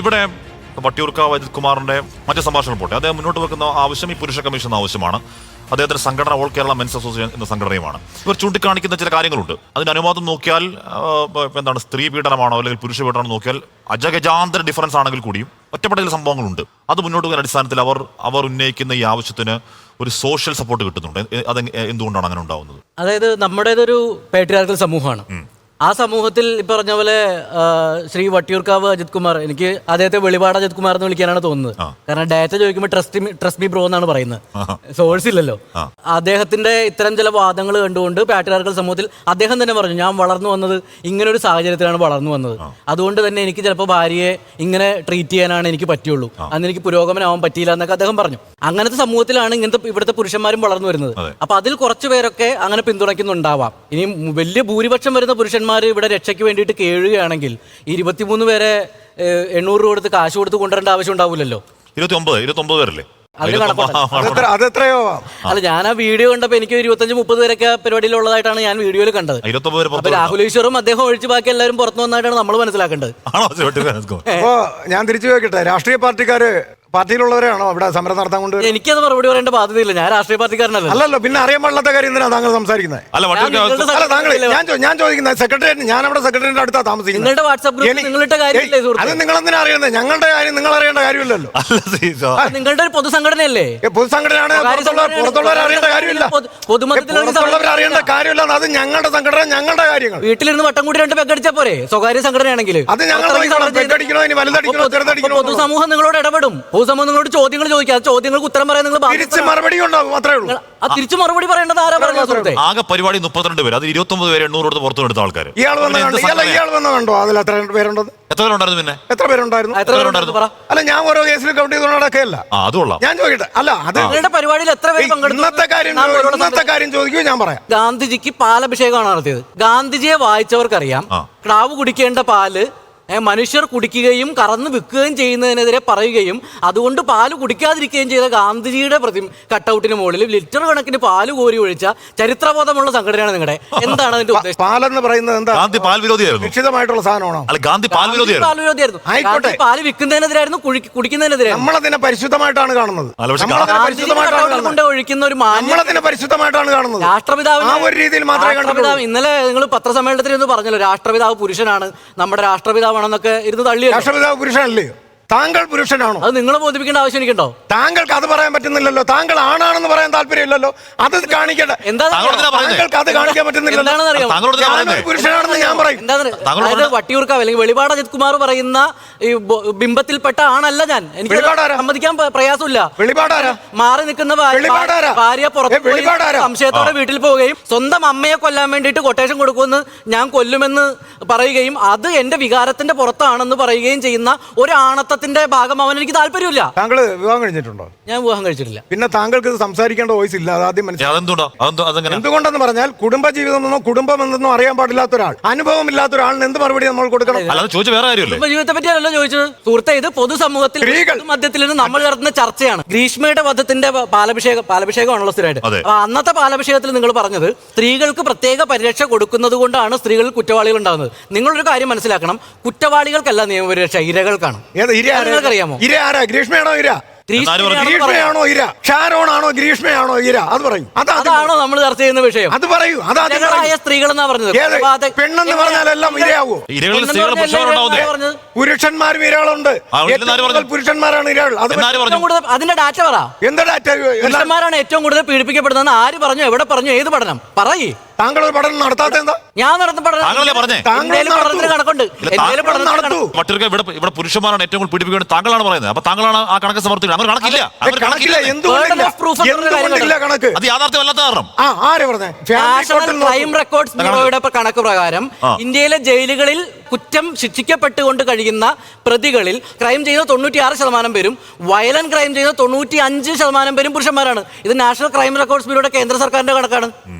ഇവിടെ വട്ടിയൂർക്കാവ് അജിത് കുമാറിന്റെ മറ്റു സംഭാഷണം പോട്ടെ, അദ്ദേഹം മുന്നോട്ട് വെക്കുന്ന ആവശ്യം ഈ പുരുഷ കമ്മീഷൻ ആവശ്യമാണ്. അദ്ദേഹത്തിന്റെ സംഘടന ഓൾ കേരള മെൻസ് അസോസിയേഷൻ എന്ന സംഘടനയുമാണ്. ഇവർ ചൂണ്ടിക്കാണിക്കുന്ന ചില കാര്യങ്ങളുണ്ട്. അതിന്റെ അനുവാദം നോക്കിയാൽ എന്താണ് സ്ത്രീ പീഡനമാണോ അല്ലെങ്കിൽ പുരുഷ പീഡനം നോക്കിയാൽ അജഗജാന്തര ഡിഫറൻസ് ആണെങ്കിൽ കൂടിയും ഒറ്റപ്പെട്ട ചില സംഭവങ്ങളുണ്ട്. അത് മുന്നോട്ട് പോകുന്ന അടിസ്ഥാനത്തിൽ അവർ ഉന്നയിക്കുന്ന ഈ ആവശ്യത്തിന് ഒരു സോഷ്യൽ സപ്പോർട്ട് കിട്ടുന്നുണ്ട്. അത് എന്തുകൊണ്ടാണ് അങ്ങനെ ഉണ്ടാവുന്നത്? അതായത് നമ്മുടേതൊരു പാട്രിയാർക്കൽ സമൂഹമാണ്. ആ സമൂഹത്തിൽ പറഞ്ഞ പോലെ ശ്രീ വട്ടിയൂർക്കാവ് അജിത് കുമാർ, എനിക്ക് അദ്ദേഹത്തെ വെളിപാട് അജിത് കുമാർ എന്ന് വിളിക്കാനാണ് തോന്നുന്നത്. കാരണം ഡാറ്റ ചോദിക്കുമ്പോൾ ട്രസ്റ്റ് മീ ബ്രോ എന്നാണ് പറയുന്നത്, സോഴ്സ് ഇല്ലല്ലോ. അദ്ദേഹത്തിന്റെ ഇത്തരം ചില വാദങ്ങൾ കണ്ടുകൊണ്ട് പാട്രിയാർക്കൽ സമൂഹത്തിൽ അദ്ദേഹം തന്നെ പറഞ്ഞു, ഞാൻ വളർന്നു വന്നത് ഇങ്ങനെ ഒരു സാഹചര്യത്തിലാണ് വളർന്നു വന്നത്, അതുകൊണ്ട് തന്നെ എനിക്ക് ചിലപ്പോൾ ഭാര്യയെ ഇങ്ങനെ ട്രീറ്റ് ചെയ്യാനാണ് എനിക്ക് പറ്റുള്ളൂ, അന്ന് എനിക്ക് പുരോഗമനമാവാൻ പറ്റിയില്ല എന്നൊക്കെ അദ്ദേഹം പറഞ്ഞു. അങ്ങനത്തെ സമൂഹത്തിലാണ് ഇവിടുത്തെ പുരുഷന്മാരും വളർന്നു വരുന്നത്. അപ്പൊ അതിൽ കുറച്ചു പേരൊക്കെ അങ്ങനെ പിന്തുണയ്ക്കുന്നുണ്ടാവാം. ഇനി വലിയ ഭൂരിപക്ഷം വരുന്ന പുരുഷന്മാർ ഇവിടെ രക്ഷയ്ക്ക് വേണ്ടിയിട്ട് കേഴുകയാണെങ്കിൽ 23 പേരെ 800 രൂപ കൊടുത്ത് കാശ് കൊടുത്ത് കൊണ്ടുവരേണ്ട ആവശ്യം ഉണ്ടാവില്ലല്ലോ. 29 പേരല്ലേ? അല്ല, ഞാൻ ആ വീഡിയോ കണ്ടപ്പോ എനിക്ക് 25-30 പേരൊക്കെ പരിപാടിയിലുള്ളതായിട്ടാണ് ഞാൻ വീഡിയോയിൽ കണ്ടത്. രാഹുൽ ഈശ്വറും അദ്ദേഹം ഒഴിച്ച് ബാക്കി എല്ലാവരും പുറത്തു വന്നായിട്ടാണ് നമ്മൾ മനസ്സിലാക്കേണ്ടത്. ഞാൻ തിരിച്ചു ചോദിക്കട്ടെ, രാഷ്ട്രീയ പാർട്ടിയിലുള്ളവരാണോ ഇവിടെ സമരം നടത്താൻ കൊണ്ട്? എനിക്കത് മറുപടി പറയേണ്ട ബാധ്യതയില്ല, ഞാൻ രാഷ്ട്രീയ പാർട്ടിക്കാരനല്ലോ. അല്ലല്ലോ, പിന്നെ അറിയാൻ പാടില്ലാത്ത കാര്യം എന്തിനാണ് താങ്കൾ സംസാരിക്കുന്നത്? ഞാൻ ചോദിക്കുന്നത് സെക്രട്ടേറിയറ്റ്, ഞാൻ അവിടെ സെക്രട്ടേറിയറ്റിന്റെ അടുത്താ താമസിക്കുന്നത്. നിങ്ങളുടെ വാട്സ്ആപ്പ് ഗ്രൂപ്പിൽ നിങ്ങളുടെ കാര്യമില്ലേ? അത് നിങ്ങൾ എന്തിനാ അറിയുന്നത്? ഞങ്ങളുടെ കാര്യം നിങ്ങൾ അറിയേണ്ട കാര്യമില്ലല്ലോ. നിങ്ങളുടെ ഒരു പൊതുസംഘടനയല്ലേ? പൊതുസംഘടനയാണ്, പുറത്തുള്ളവർ അറിയേണ്ട കാര്യമില്ല. പൊതുമതത്തിലുള്ളവർ അറിയേണ്ട കാര്യമില്ല. അത് ഞങ്ങളുടെ സംഘടന, ഞങ്ങളുടെ കാര്യങ്ങൾ. വീട്ടിലിരുന്ന് വട്ടം കൂടി 2 പെഗടിച്ചാ പോരെ? സ്വകാര്യ സംഘടനയാണെങ്കിൽ അത് ഞങ്ങൾ പൊതുസമൂഹം നിങ്ങളോട് ഇടപെടും. പൊതുസമൂഹം നിങ്ങളോട് ചോദ്യങ്ങൾ ചോദിക്കാം, ചോദ്യങ്ങൾക്ക് ഉത്തരം പറയാൻ നിങ്ങൾ തിരിച്ച് മറുപടി ഉണ്ടാവും, അത്രേ ഉള്ളൂ. തിരിച്ചു മറുപടി പറയേണ്ടത് ആരാ പറഞ്ഞത്? ആകെ പരിപാടി 32 പേര്, അത് 29 പേര് 800 കൊടുത്ത് പുറത്തു എടുത്ത ആൾക്കാർ. ഇയാൾ വന്ന കണ്ടോ അതിൽ എത്ര പേരുണ്ടത്? എത്ര പേരുണ്ടായിരുന്നു? പിന്നെ എത്ര പേരുണ്ടായിരുന്നു? അല്ല, ഞാൻ ഓരോ കേസിൽ കൗണ്ട് ചെയ്തുകൊണ്ട് നടക്കുകയല്ല. ഞാൻ ചോദിക്കട്ടെ, അല്ല അത് നിങ്ങളുടെ പരിപാടിയിൽ എത്ര പേര് പങ്കെടുത്തു? ഇന്നത്തെ കാര്യം ചോദിക്കൂ, ഞാൻ പറയാം. ഗാന്ധിജിക്ക് പാലഭിഷേകമാണ് നടത്തിയത്. ഗാന്ധിജിയെ വായിച്ചവർക്കറിയാം, ക്രാവ് കുടിക്കേണ്ട പാല് മനുഷ്യർ കുടിക്കുകയും കറന്ന് വിൽക്കുകയും ചെയ്യുന്നതിനെതിരെ പറയുകയും അതുകൊണ്ട് പാല് കുടിക്കാതിരിക്കുകയും ചെയ്ത ഗാന്ധിജിയുടെ കട്ടൗട്ടിന് മുകളിൽ ലിറ്റർ കണക്കിന് പാല് കോരി ഒഴിച്ച ചരിത്രബോധമുള്ള സംഘടനയാണ് നിങ്ങളുടെ. എന്താണ് അതിന്റെ ഉദ്ദേശം? പാലെന്ന് പറയുന്നത് എന്താ? ഗാന്ധി പാൽ വിരോധിയായിരുന്നു. നിശ്ചിതമായിട്ടുള്ള സാധനമാണോ? അല്ല, ഗാന്ധി പാൽ വിരോധിയായിരുന്നു. പാല് വിൽക്കുന്നതിനെതിരായിരുന്നു, കുടിക്കുന്നതിനെതിരായിരുന്നു. നമ്മളതിനെ പരിശുദ്ധമായിട്ടാണ് കാണുന്നത്. ഒഴിക്കുന്ന ഒരു നമ്മളതിനെ പരിശുദ്ധമായിട്ടാണ് കാണുന്നത്. രാഷ്ട്രപിതാവ് ഇന്നലെ നിങ്ങൾ പത്രസമ്മേളനത്തിൽ എന്ന് പറഞ്ഞല്ലോ, രാഷ്ട്രപിതാവ് പുരുഷനാണ്, നമ്മുടെ രാഷ്ട്രപിതാവ് ണെന്നൊക്കെ ഇരുന്ന് തള്ളി. രാഷ്ട്രപിതാവ് പുരുഷനല്ലേ? താങ്കൾ പുരുഷനാണോ? അത് നിങ്ങളെ ബോധിപ്പിക്കേണ്ട ആവശ്യം എനിക്കുണ്ടോ? താങ്കൾക്ക് അത് പറയാൻ പറ്റുന്നില്ലല്ലോ. താങ്കൾ ആണാണെന്ന് പറയാൻ താല്പര്യമില്ലല്ലോ. അത് കാണിക്കട്ടെ. താങ്കൾക്ക് അത് കാണിക്കാൻ പറ്റുന്നില്ല. പുരുഷനാണെന്ന് ഞാൻ പറയും. വട്ടിയൂർക്കാവ് അല്ലെങ്കിൽ വെളിപാട് അജിത് കുമാർ പറയുന്ന ഈ ബിംബത്തിൽപ്പെട്ട ആണല്ല ഞാൻ. എനിക്ക് സമ്മതിക്കാൻ പ്രയാസമില്ല. മാറി നിൽക്കുന്ന ഭാര്യ പുറത്ത് സംശയത്തോടെ വീട്ടിൽ പോവുകയും സ്വന്തം അമ്മയെ കൊല്ലാൻ വേണ്ടിയിട്ട് കൊട്ടേഷൻ കൊടുക്കുമെന്ന് ഞാൻ കൊല്ലുമെന്ന് പറയുകയും അത് എന്റെ വികാരത്തിന്റെ പുറത്താണെന്ന് പറയുകയും ചെയ്യുന്ന ഒരു ആണത്തത്തിന്റെ ഭാഗമാവാൻ എനിക്ക് താല്പര്യമില്ല. താങ്കൾ വിവാഹം കഴിഞ്ഞിട്ടുണ്ടോ? ഞാൻ വിവാഹം കഴിച്ചിട്ടില്ല. പിന്നെ താങ്കൾക്ക് ഇത് സംസാരിക്കേണ്ട വോയിസ് ഇല്ല, അത് ആദ്യം മനസ്സിലായി. എന്തുകൊണ്ടെന്ന് പറഞ്ഞാൽ കുടുംബജീവിതം എന്നോ കുടുംബം എന്നോ അറിയാൻ പാടില്ലാത്ത ഒരാൾ, അനുഭവം ഇല്ലാത്ത ഒരാളിന് എന്ത് മറുപടി നമ്മൾ കൊടുക്കണം? കുടുംബജീവിതത്തെ പറ്റിയല്ലോ ചോദിച്ചത് സുഹൃത്തെ. ഇത് പൊതുസമൂഹത്തിൽ മധ്യത്തിൽ നിന്ന് നമ്മൾ നടത്തുന്ന ചർച്ചയാണ്. ഗ്രീഷ്മയുടെ വധത്തിന്റെ പാലഭിഷേകമാണല്ലോ സ്ഥിരമായിട്ട്. അന്നത്തെ പാലഭിഷേകത്തിൽ നിങ്ങൾ പറഞ്ഞത് സ്ത്രീകൾക്ക് പ്രത്യേക പരിരക്ഷ കൊടുക്കുന്നത് കൊണ്ടാണ് സ്ത്രീകൾ കുറ്റവാളികൾ ഉണ്ടാകുന്നത്. നിങ്ങളൊരു കാര്യം മനസ്സിലാക്കണം, കുറ്റവാളികൾക്കല്ല നിയമപരിരക്ഷ, ഇരകൾക്കാണ്. അറിയാമോ ഗ്രീഷ്മയാണോ ഇര? ഗ്രീഷ്മയാണോ ഇര? ഷാരോണാണോ ഗ്രീഷ്മയാണോ ഇര? അത് പറയും. അതാണോ നമ്മൾ ചർച്ച ചെയ്യുന്ന വിഷയം? അത് പറയൂ. സ്ത്രീകൾ എന്നാ പറഞ്ഞത്. പെണ്ണെന്ന് പറഞ്ഞാലെല്ലാം ഇരയാവോ? പുരുഷന്മാരും ഇരകളുണ്ട്. പുരുഷന്മാരാണ് ഇരകൾ. അതിന്റെ ഡാറ്റ പറ. എന്താ ഡാറ്റ? പുരുഷന്മാരാണ് ഏറ്റവും കൂടുതൽ പീഡിപ്പിക്കപ്പെടുന്നത്. ആര് പറഞ്ഞു? എവിടെ പറഞ്ഞു? ഏത് പഠനം പറയേ? താങ്കൾ ഒരു പഠനം നടത്താത്ത എന്താ? ഞാൻ നടത്തുന്ന കണക്കുണ്ട്. ഇവിടെ പുരുഷന്മാരാണ് ഏറ്റവും കൂടുതൽ പീഡിപ്പിക്കുന്നത് താങ്കളാണ് പറയുന്നത്. അപ്പൊ താങ്കളാണ് ആ കണക്ക് സമർത്ഥിക്കുന്നത്. നാഷണൽ ക്രൈം റെക്കോർഡ്സ് ബ്യൂറോയുടെ കണക്ക് പ്രകാരം ഇന്ത്യയിലെ ജയിലുകളിൽ കുറ്റം ശിക്ഷിക്കപ്പെട്ടുകൊണ്ട് കഴിയുന്ന പ്രതികളിൽ ക്രൈം ചെയ്യുന്ന 96% പേരും വയലന്റ് ക്രൈം ചെയ്യുന്ന 95% പേരും പുരുഷന്മാരാണ്. ഇത് നാഷണൽ ക്രൈം റെക്കോർഡ്സ് ബ്യൂറോയുടെ കേന്ദ്ര സർക്കാരിന്റെ കണക്കാണ്.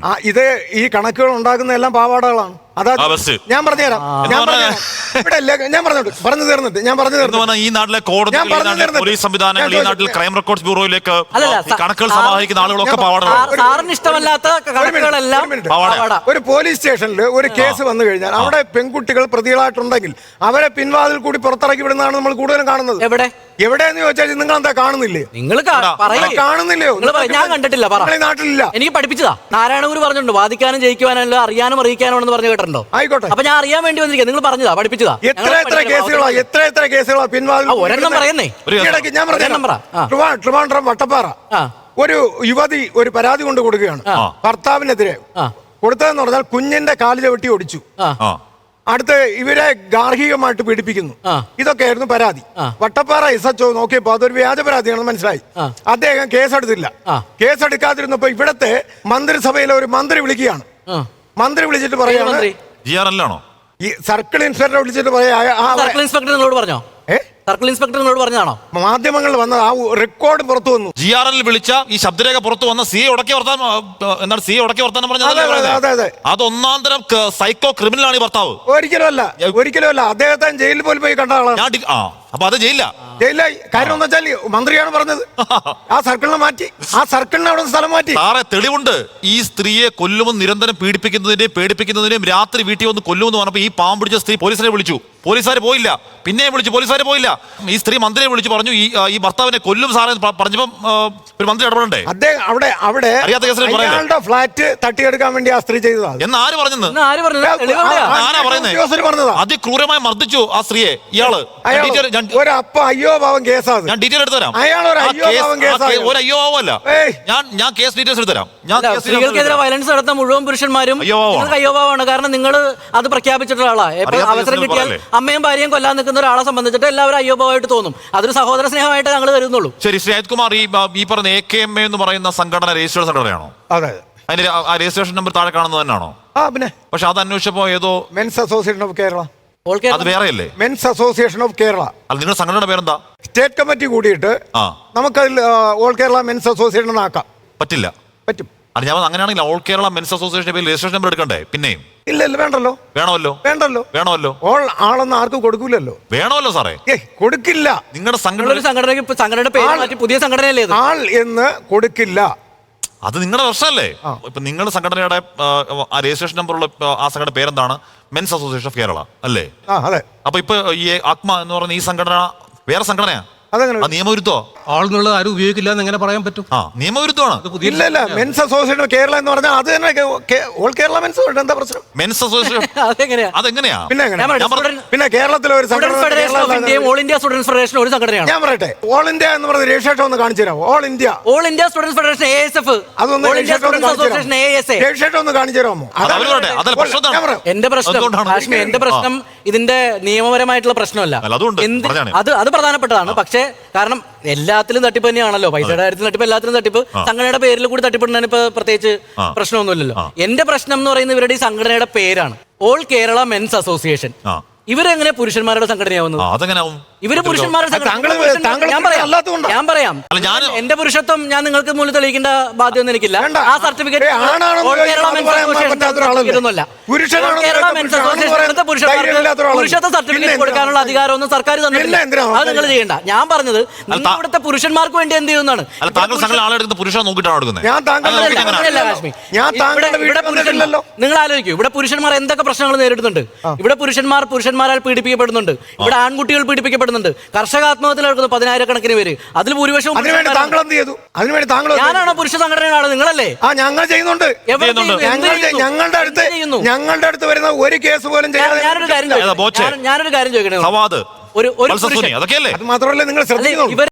ഇത് ഈ കണക്കുകൾ ഉണ്ടാക്കുന്ന എല്ലാം പാവാടകളാണ്. അതാ ആ ബസ്. ഞാൻ പറഞ്ഞുതരാം ഇവിടെ പറഞ്ഞു തീർന്നിട്ട് ഞാൻ പറഞ്ഞു എന്ന് പറഞ്ഞാൽ ഈ നാട്ടിലെ കോടതി, ഞാൻ ഈ നാട്ടിലെ പറഞ്ഞിരുന്നു. പോലീസ് സംവിധാനങ്ങൾ, ഈ ഞാൻ നാട്ടിൽ ക്രൈം റെക്കോർഡ്സ് ബ്യൂറോയിലേക്ക് അല്ലല്ല, ഈ കണക്കുകൾ സമാഹരിക്കുന്ന ആളുകളൊക്കെ പാവാടകളാണ്. സാറിന് ഇഷ്ടമല്ലാത്ത കണക്കുകളെല്ലാം പാവാട. ഒരു പോലീസ് സ്റ്റേഷനിൽ ഒരു കേസ് വന്നു കഴിഞ്ഞാൽ അവിടെ പെൺകുട്ടികൾ പ്രതികളായിട്ടുണ്ടെങ്കിൽ അവരെ പിൻവാതിൽ കൂടി പുറത്തിറക്കി വിടുന്നതാണ് നമ്മൾ കൂടുതലും കാണുന്നത്. എവിടെയെന്ന് ചോദിച്ചാൽ നിങ്ങൾ എന്താ കാണുന്നില്ലേ? നിങ്ങൾ കാണുന്നില്ലയോ? ഞാൻ കണ്ടിട്ടില്ല. നിങ്ങൾ ഈ നാട്ടിലില്ല. എനിക്ക് പഠിപ്പിച്ചതാ. നാരായണഗുരു പറഞ്ഞിട്ടുണ്ട്, വാദിക്കാനും ജയിക്കുവാനല്ല, അറിയാനും അറിയിക്കാനും പറഞ്ഞു കേട്ടിട്ടുണ്ടോ? ആയിക്കോട്ടെ. അപ്പൊ ഞാൻ അറിയാൻ വേണ്ടി വന്നിരിക്കുക. നിങ്ങൾ പറഞ്ഞതാ, പഠിപ്പിച്ചതാ. എത്ര കേസുകളാ പിൻവാതിൽ ഒരെണ്ണം പറയുന്നേ. ഞാൻ പറഞ്ഞു ട്രിവാൻഡ്രം വട്ടപ്പാറ ഒരു യുവതി ഒരു പരാതി കൊണ്ട് കൊടുക്കുകയാണ് ഭർത്താവിനെതിരെ. കൊടുത്തതെന്ന് പറഞ്ഞാൽ കുഞ്ഞിന്റെ കാല് ചവിട്ടി ഒടിച്ചു, അടുത്ത് ഇവരെ ഗാർഹികമായിട്ട് പീഡിപ്പിക്കുന്നു. ഇതൊക്കെയായിരുന്നു പരാതി. വട്ടപ്പാറ SHO നോക്കിയപ്പോ അതൊരു വ്യാജ പരാതിയാണെന്ന് മനസ്സിലായി. അദ്ദേഹം കേസെടുത്തില്ല. കേസെടുക്കാതിരുന്നപ്പോ ഇവിടത്തെ മന്ത്രിസഭയിലെ ഒരു മന്ത്രി വിളിക്കുകയാണ്. മന്ത്രി വിളിച്ചിട്ട് പറയാണ്, ഈ സർക്കിൾ ഇൻസ്പെക്ടറെ വിളിച്ചിട്ട് പറയാ, സർക്കിൾ ഇൻസ്പെക്ടർ നിങ്ങളോട് പറഞ്ഞോ? സർക്കിൾ ഇൻസ്പെക്ടർ നിങ്ങളോട് പറഞ്ഞാണോ? മാധ്യമങ്ങളിൽ വന്ന ആ റെക്കോർഡ് പുറത്തു വന്നു. GRL വിളിച്ച ഈ ശബ്ദരേഖ പുറത്തു വന്ന സി ഉടക്കി വർത്താനം, എന്താണ് സി ഉടക്കി വർത്താനം പറഞ്ഞത്? അത് ഒന്നാം തരം സൈക്കോ ക്രിമിനൽ ആണ് ഈ ഭർത്താവ്. ഒരിക്കലും അദ്ദേഹത്തെ ജയിലിൽ പോലും പോയി കണ്ട ആളാണ്. അപ്പൊ അത് ജയിലായി. കാര്യം എന്ന് വെച്ചാൽ മന്ത്രിയാണ് പറഞ്ഞത് ആ സർക്കിളിനെ മാറ്റി, ആ സർക്കിളിനെ അവിടെ സ്ഥലം മാറ്റി. സാറേ തെളിവുണ്ട്. ഈ സ്ത്രീയെ കൊല്ലുമെന്ന് നിരന്തരം പീഡിപ്പിക്കുന്നതിന്റെയും പേടിപ്പിക്കുന്നതിന്റെയും രാത്രി വീട്ടിൽ വന്ന് കൊല്ലുമെന്ന് പറഞ്ഞപ്പോൾ ഈ പാമ്പ് പിടിച്ച സ്ത്രീ പോലീസിനെ വിളിച്ചു. പോലീസുകാർ പോയില്ല. പിന്നെയും വിളിച്ചു, പോലീസുകാർ പോയില്ല. ഈ സ്ത്രീ മന്ത്രിയെ വിളിച്ചു പറഞ്ഞു ഈ ഭർത്താവിനെ കൊല്ലും സാറേ പറഞ്ഞപ്പം ഒരു മന്ത്രി ഇടപെടണ്ടേ? അദ്ദേഹം അവിടെ അറിയാത്ത കേസിൽ അയാളുടെ ഫ്ലാറ്റ് തട്ടിയെടുക്കാൻ വേണ്ടി ആ സ്ത്രീ ചെയ്തതാണ് എന്ന് ആര് പറഞ്ഞത്? ആരാ പറയുന്നത്? അതിക്രൂരമായി മർദ്ദിച്ചു ആ സ്ത്രീയെ ഇയാള്. ഒരു അപ്പ അയ്യോ പാവം കേസാണ്. ഞാൻ ഡീറ്റെയിൽ എടുത്തു തരാം. അയാൾ ഒരു അയ്യോ പാവം കേസാണ്. ഒരു അയ്യോ പാവമല്ല. ഞാൻ കേസ് ഡീറ്റെയിൽസ് എടുത്തു തരാം. സ്ത്രീകൾക്കെതിരെ വയലൻസ് നടത്തുന്ന മുഴുവൻ പുരുഷന്മാരും അയ്യോഭാവാണ്. കാരണം നിങ്ങൾ അത് പ്രഖ്യാപിച്ചിട്ടുള്ള ആളാ. അവസരം കിട്ടിയാൽ അമ്മയും ഭാര്യയും കൊല്ലാൻ നിൽക്കുന്ന ഒരാളെ സംബന്ധിച്ചിട്ട് എല്ലാവരും അയ്യോഭാവമായിട്ട് തോന്നും. അതൊരു സഹോദര സ്നേഹമായിട്ട് ഞങ്ങൾ കരുതുന്നുള്ളൂ. ശരി, ശ്രീ അജിത് കുമാർ, ഈ പറഞ്ഞ AKMA എന്ന് പറയുന്ന സംഘടന രജിസ്റ്റേർഡ് സംഘടനയാണോ? അതെ. അതിന്റെ ആ രജിസ്ട്രേഷൻ നമ്പർ താഴെ കാണുന്നത് തന്നെയാണോ? പിന്നെ പക്ഷെ അത് അന്വേഷിച്ചപ്പോ ഏതോ മെൻസ് അസോസിയേഷൻ ഓഫ് കേരള, അത് വേറെയല്ലേ? Men's association of Kerala. അല്ല, നിങ്ങളുടെ സംഘടനയുടെ പേരെന്താ? സ്റ്റേറ്റ് കമ്മിറ്റി കൂടിയിട്ട് നമുക്കതിൽ ഓൾ കേരള മെൻസ് അസോസിയേഷൻ ആക്കാം. പറ്റും. അത് ഞാൻ അങ്ങനെയാണെങ്കിൽ ഓൾ കേരള മെൻസ് അസോസിയേഷന്റെ പേരിൽ രജിസ്ട്രേഷൻ നമ്പർ എടുക്കണ്ടേ? പിന്നെയും ഇല്ല, വേണ്ടല്ലോ. വേണമല്ലോ. ഓൾ ആളൊന്നും ആർക്കും കൊടുക്കൂലല്ലോ. വേണമല്ലോ സാറേ. കൊടുക്കില്ല. നിങ്ങളുടെ സംഘടനയുടെ പേര് മാറ്റി പുതിയ സംഘടനയല്ലേ ആൾ എന്ന് കൊടുക്കില്ല. അത് നിങ്ങളുടെ പ്രശ്നമല്ലേ? ഇപ്പൊ നിങ്ങളുടെ സംഘടനയുടെ ആ രജിസ്ട്രേഷൻ നമ്പറുള്ള ആ സംഘടന പേരെന്താണ്? മെൻസ് അസോസിയേഷൻ ഓഫ് കേരള അല്ലേ? അതെ. അപ്പൊ ഇപ്പൊ ഈ ആത്മ എന്ന് പറയുന്ന ഈ സംഘടന വേറെ സംഘടനയാ? നിയമവിരുദ്ധോ? ആളെന്നുള്ളത് ആരും ഉപയോഗിക്കില്ല എന്ന് എങ്ങനെ പറയാൻ പറ്റും? നിയമവിരുദ്ധമാണ്. ഇല്ല, മെൻസ് അസോസിയേഷൻ ഓഫ് കേരള എന്ന് പറഞ്ഞാൽ അത് തന്നെ ഓൾ കേരള മെൻസ്. എന്താ പ്രശ്നം? മെൻസ് അസോസിയേഷൻ അതെങ്ങനെയാ? പിന്നെ കേരളത്തിലെ ഒരു ഓൾ ഇന്ത്യ സ്റ്റുഡൻസ് ഫെഡറേഷൻ ഒരു സംഘടനയാണ്. ഞാൻ പറയട്ടെ, ഓൾ ഇന്ത്യ എന്ന് പറഞ്ഞ രജിസ്ട്രേഷൻ ഒന്ന് കാണിച്ചു തരാം. All India students federation ASF, അതൊന്ന് രജിസ്ട്രേഷൻ ഒന്ന് കാണിച്ചു തരാമോ? എന്റെ പ്രശ്നം ഇതിന്റെ നിയമപരമായിട്ടുള്ള പ്രശ്നമല്ല. അത് പ്രധാനപ്പെട്ടതാണ്. പക്ഷേ കാരണം എല്ലാത്തിലും തട്ടിപ്പ് തന്നെയാണല്ലോ. പൈസയുടെ കാര്യത്തിൽ തട്ടിപ്പ്, എല്ലാത്തിലും തട്ടിപ്പ്. സംഘടനയുടെ പേരിൽ കൂടി തട്ടിപ്പിടുന്നതിന് ഇപ്പൊ പ്രത്യേകിച്ച് പ്രശ്നമൊന്നുമില്ലല്ലോ. എന്റെ പ്രശ്നം എന്ന് പറയുന്നത് ഇവരുടെ ഈ സംഘടനയുടെ പേരാണ് ഓൾ കേരള മെൻസ് അസോസിയേഷൻ. ഇവരെങ്ങനെ പുരുഷന്മാരുടെ സംഘടനയാവുന്നത്? ഇവര് പുരുഷന്മാരുടെ ഞാൻ പറയാം. എന്റെ പുരുഷത്വം ഞാൻ നിങ്ങൾക്ക് മുന്നിൽ തെളിയിക്കേണ്ട ബാധ്യത എനിക്കില്ല. ആ സർട്ടിഫിക്കറ്റ് പുരുഷത്വ സർട്ടിഫിക്കറ്റ് കൊടുക്കാനുള്ള അധികാരമൊന്നും സർക്കാർ തന്നിട്ടില്ല. അത് നിങ്ങൾ ചെയ്യണ്ട. ഞാൻ പറഞ്ഞത് നിങ്ങൾ ഇവിടുത്തെ പുരുഷന്മാർക്ക് വേണ്ടി എന്ത് ചെയ്യുന്നതാണ്? നിങ്ങൾ ആലോചിക്കൂ, ഇവിടെ പുരുഷന്മാർ എന്തൊക്കെ പ്രശ്നങ്ങൾ നേരിടുന്നുണ്ട്. ഇവിടെ പുരുഷന്മാരാൽ പീഡിപ്പിക്കപ്പെടുന്നുണ്ട്. ഇവിടെ ആൺകുട്ടികൾ പീഡിപ്പിക്കപ്പെടുന്നുണ്ട്. കർഷക ആത്മഹത്യ നടക്കുന്നു 10,000-കണക്കിന് പേര്. അതിൽ ഭൂരിപക്ഷവും ഞാനാണോ? പുരുഷ സംഘടനയാണ് നിങ്ങളല്ലേ? ഞങ്ങൾ ചെയ്യുന്നുണ്ട്. ഞങ്ങളുടെ അടുത്ത് വരുന്ന ഒരു കേസ് പോലും ഞാനൊരു കാര്യം ചോദിക്കണേ. അത് മാത്രമല്ല നിങ്ങൾ ശ്രദ്ധിക്കുന്നു.